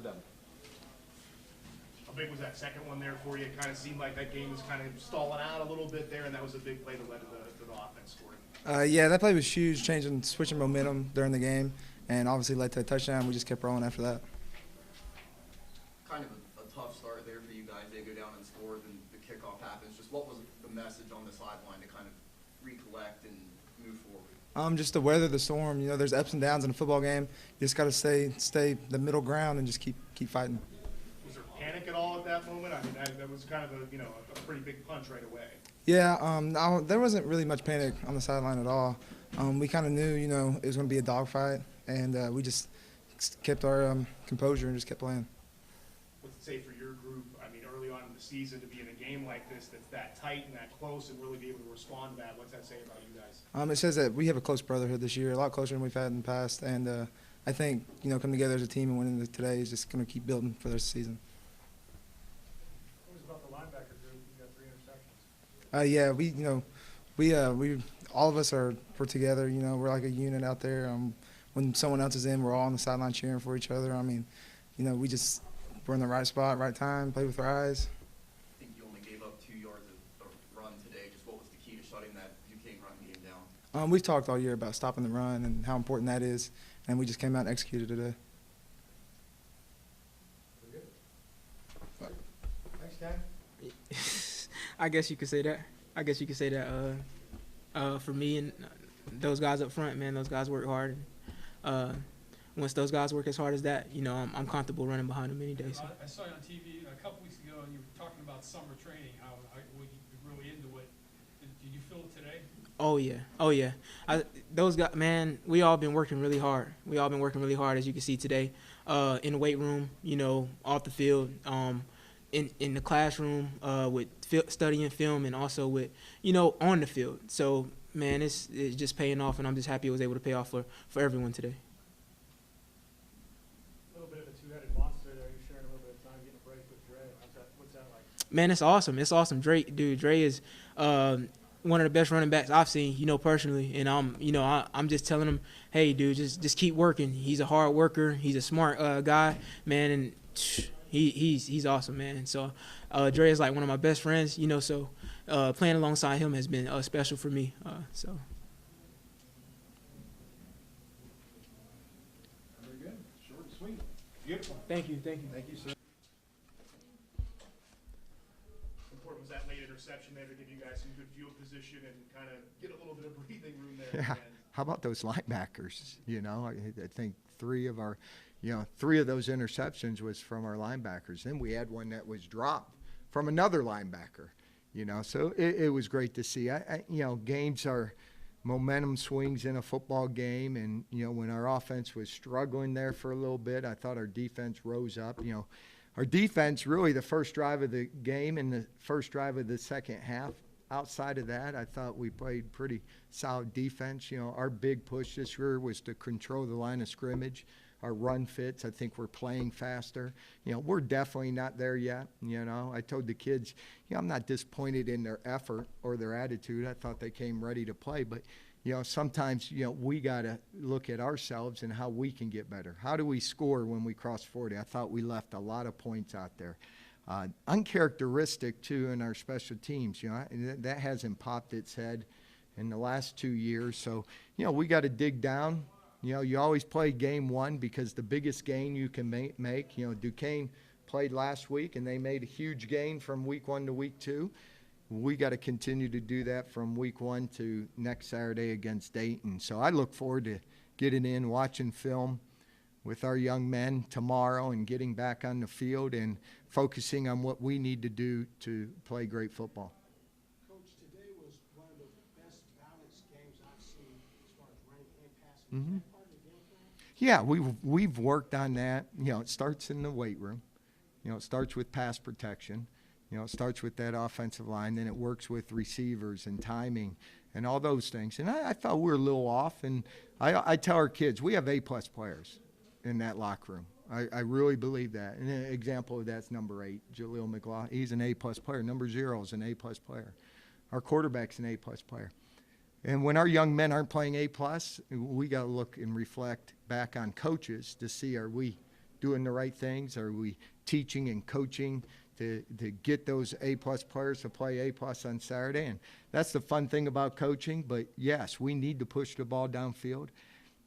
them. How big was that second one there for you? It kind of seemed like that game was kind of stalling out a little bit there, and that was a big play that led to the offense scoring. Yeah, that play was huge, switching momentum during the game, and obviously led to a touchdown. We just kept rolling after that. Kind of a tough start there for you guys. They go down and score, then the kickoff happens. Just what was the message on the sideline to kind of recollect and move forward? Just to weather the storm. You know, there's ups and downs in a football game. You just got to stay the middle ground and just keep fighting. Was there panic at all at that moment? I mean, that was kind of a pretty big punch right away. Yeah, no, there wasn't really much panic on the sideline at all. We kind of knew, it was going to be a dogfight, and we just kept our composure and just kept playing. What's it say for your group? I mean, early on in the season, to be in a game like this that's that tight and that close and really be able to respond to that, what's that say about you guys? It says that we have a close brotherhood this year, a lot closer than we've had in the past, and I think, coming together as a team and winning today is just going to keep building for this season. What was about the linebacker group? You got 3 interceptions. Yeah, we all of us we're together. We're like a unit out there. When someone else is in, we're all on the sideline cheering for each other. I mean, we're in the right spot, right time, play with our eyes. I think you only gave up 2 yards of run today. Just what was the key to shutting that Duquesne run game down? We've talked all year about stopping the run and how important that is, and we just came out and executed today. Thanks, Ken. I guess you could say that. For me and those guys up front, man, those guys work hard. Once those guys work as hard as that, I'm comfortable running behind them any day. So. I saw you on TV a couple weeks ago, and you were talking about summer training, how you're really into it. Did you feel it today? Oh yeah. Those guys, man, we all been working really hard. As you can see today, in the weight room, off the field, in the classroom, with studying film, and also with, on the field. So, man, it's just paying off, and I'm just happy it was able to pay off for everyone today. A little bit of a two-headed monster there. You're sharing a little bit of time getting a break with Dre. What's that like? Man, it's awesome. Dre is one of the best running backs I've seen, personally. And I'm just telling him, hey, dude, just keep working. He's a hard worker. He's a smart guy, man, and he's awesome, man. So Dre is like one of my best friends, so playing alongside him has been special for me. So. Very good. Short and sweet. Beautiful. Thank you. Thank you, sir. Important was that late interception there to give you guys some good field position and kind of get a little bit of breathing room there. Yeah. How about those linebackers? I think 3 of those interceptions was from our linebackers. Then we had one that was dropped from another linebacker. So it was great to see. Games are momentum swings in a football game, and when our offense was struggling there for a little bit, I thought our defense rose up. Our defense really the first drive of the game and the first drive of the second half. Outside of that, I thought we played pretty solid defense. Our big push this year was to control the line of scrimmage. Our run fits, I think we're playing faster. We're definitely not there yet. I told the kids, I'm not disappointed in their effort or their attitude. I thought they came ready to play. But, sometimes, we got to look at ourselves and how we can get better. How do we score when we cross 40? I thought we left a lot of points out there. Uncharacteristic, too, in our special teams. That hasn't popped its head in the last 2 years. So, we got to dig down. You always play game 1 because the biggest gain you can make. Duquesne played last week, and they made a huge gain from week 1 to week 2. We got to continue to do that from week 1 to next Saturday against Dayton. So I look forward to getting in, watching film with our young men tomorrow and getting back on the field and focusing on what we need to do to play great football. Coach, today was one of the best balanced games I've seen as far as running and passing. Mm-hmm. Is that part of the game plan? Yeah, we've worked on that. It starts in the weight room. It starts with pass protection. It starts with that offensive line. Then it works with receivers and timing and all those things. And I thought we were a little off. And I tell our kids, we have A-plus players in that locker room. I really believe that. And an example of that's number 8, Jaleel McLaughlin. He's an A-plus player. Number 0 is an A-plus player. Our quarterback's an A-plus player. And when our young men aren't playing A+, we got to look and reflect back on coaches to see, are we doing the right things? Are we teaching and coaching to get those A-plus players to play A-plus on Saturday? And that's the fun thing about coaching. But, yes, we need to push the ball downfield.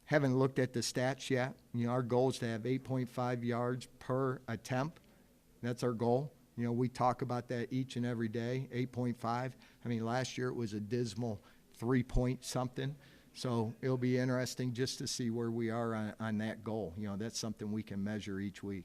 Haven't looked at the stats yet. You know, our goal is to have 8.5 yards per attempt. That's our goal. You know, we talk about that each and every day, 8.5. I mean, last year it was a dismal 3-point something. So it'll be interesting just to see where we are on that goal. You know, that's something we can measure each week.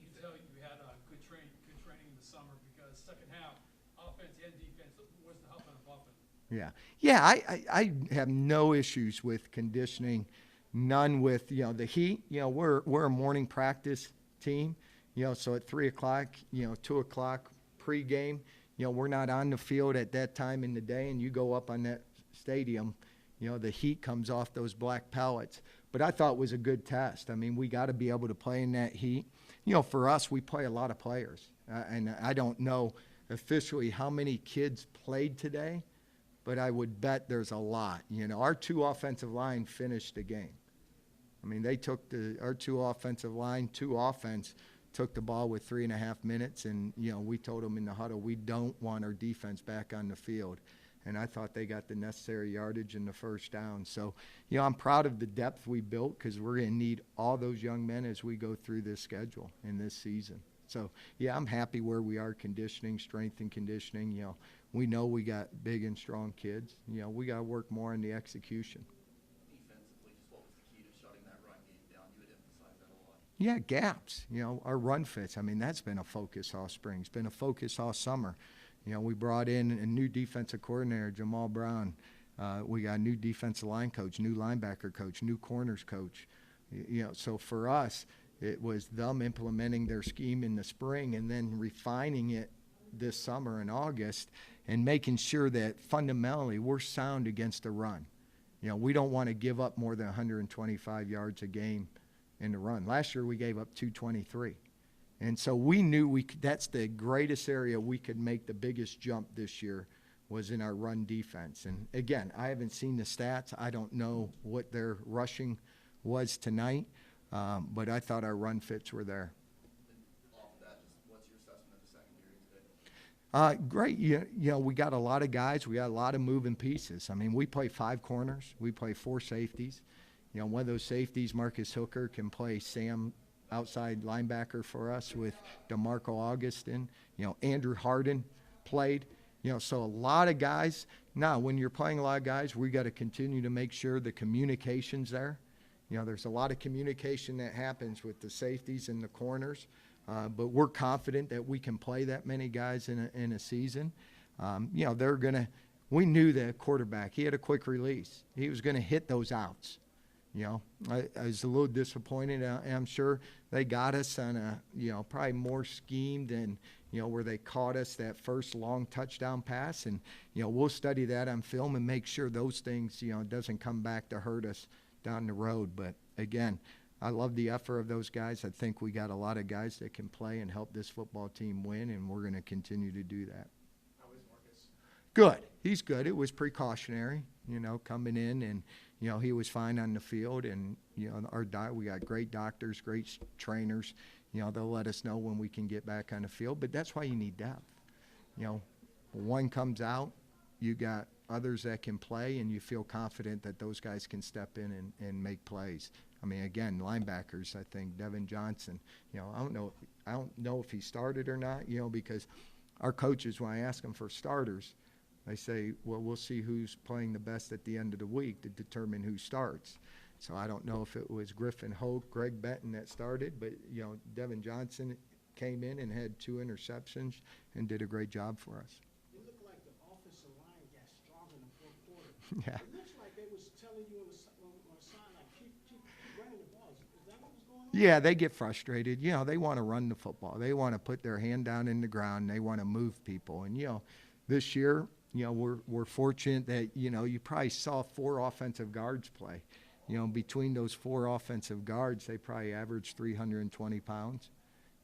You feel you had good training in the summer because second half, offense and defense wasn't helping them buffing. Yeah. Yeah, I have no issues with conditioning, none with, you know, the heat. You know, we're a morning practice team, you know, so at 3 o'clock, you know, 2 o'clock pregame, you know, we're not on the field at that time in the day, and you go up on that stadium, you know, the heat comes off those black pellets. But I thought it was a good test. I mean, we got to be able to play in that heat. You know, for us, we play a lot of players. And I don't know officially how many kids played today, but I would bet there's a lot. You know, our 2 offensive line finished the game. I mean, they took our 2 offensive line, 2 offense, took the ball with 3.5 minutes, and, you know, we told them in the huddle, we don't want our defense back on the field. And I thought they got the necessary yardage in the first down. So, you know, I'm proud of the depth we built because we're going to need all those young men as we go through this schedule in this season. So, yeah, I'm happy where we are conditioning, strength and conditioning. You know, we know we got big and strong kids. You know, we got to work more on the execution. Defensively, just what was the key to shutting that run game down? You had emphasized that a lot. Yeah, gaps. You know, our run fits. I mean, that's been a focus all spring. It's been a focus all summer. You know, we brought in a new defensive coordinator, Jamal Brown. We got a new defensive line coach, new linebacker coach, new corners coach. You know, so for us, it was them implementing their scheme in the spring and then refining it this summer in August and making sure that fundamentally we're sound against the run. You know, we don't want to give up more than 125 yards a game in the run. Last year we gave up 223. And so we knew that's the greatest area we could make the biggest jump this year was in our run defense. And, again, I haven't seen the stats. I don't know what their rushing was tonight, but I thought our run fits were there. And off of that, just what's your assessment of the secondary today? Great. You know, we got a lot of guys. We got a lot of moving pieces. I mean, we play 5 corners. We play 4 safeties. You know, one of those safeties, Marcus Hooker, can play Sam outside linebacker for us with DeMarco Augustin. You know, Andrew Harden played. You know, so a lot of guys. Now, when you're playing a lot of guys, we got to continue to make sure the communication's there. You know, there's a lot of communication that happens with the safeties and the corners, but we're confident that we can play that many guys in a season. You know, we knew that quarterback, he had a quick release. He was going to hit those outs. You know, I was a little disappointed. I'm sure they got us on a, you know, probably more scheme than, you know, where they caught us that first long touchdown pass. And, you know, we'll study that on film and make sure those things, you know, doesn't come back to hurt us down the road. But, again, I love the effort of those guys. I think we got a lot of guys that can play and help this football team win, and we're going to continue to do that. How is Marcus? Good. He's good. It was precautionary, you know, coming in, and, you know, he was fine on the field. And, you know, we got great doctors, great trainers. You know, they'll let us know when we can get back on the field. But that's why you need depth. You know, one comes out, you got others that can play, and you feel confident that those guys can step in and make plays. I mean, again, linebackers, I think Devin Johnson, you know, I don't know if he started or not, you know, because our coaches, when I ask them for starters, they say, well, we'll see who's playing the best at the end of the week to determine who starts. So I don't know if it was Griffin Hoke, Greg Benton that started, but, you know, Devin Johnson came in and had 2 interceptions and did a great job for us. It looked like the offensive line got stronger in the fourth quarter. Yeah. It looks like they was telling you on the sideline, keep running the ball. Is that what was going on? Yeah, they get frustrated. You know, they want to run the football. They want to put their hand down in the ground. They want to move people. And, you know, this year, you know, we're fortunate that, you know, you probably saw 4 offensive guards play. You know, between those 4 offensive guards, they probably averaged 320 pounds.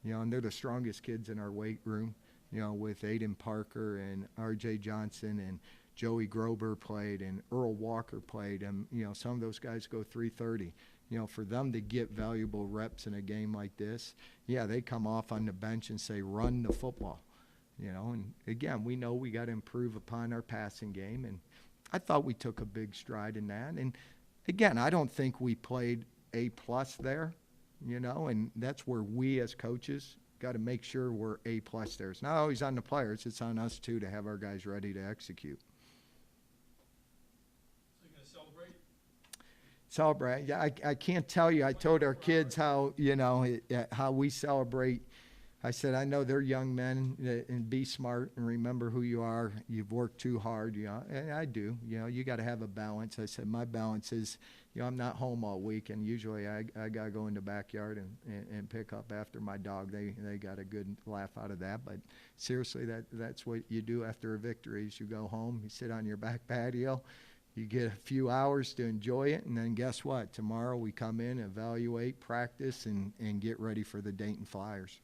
You know, and they're the strongest kids in our weight room, you know, with Aiden Parker and R.J. Johnson and Joey Grober played and Earl Walker played. And, you know, some of those guys go 330. for them to get valuable reps in a game like this, yeah, they come off on the bench and say, run the football. And again, we know we got to improve upon our passing game, and I thought we took a big stride in that. And again, I don't think we played A+ there, and that's where we as coaches got to make sure we're A+ there. It's not always on the players, it's on us too to have our guys ready to execute. So you're gonna celebrate? Celebrate. Yeah, I can't tell you. I told our kids how, how we celebrate. I said, I know they're young men, and be smart and remember who you are. You've worked too hard, and I do. You got to have a balance. I said, my balance is, I'm not home all week, and usually I got to go in the backyard and pick up after my dog. They got a good laugh out of that. But seriously, that's what you do after a victory is you go home, you sit on your back patio, you get a few hours to enjoy it, and then guess what? Tomorrow we come in, evaluate, practice, and get ready for the Dayton Flyers.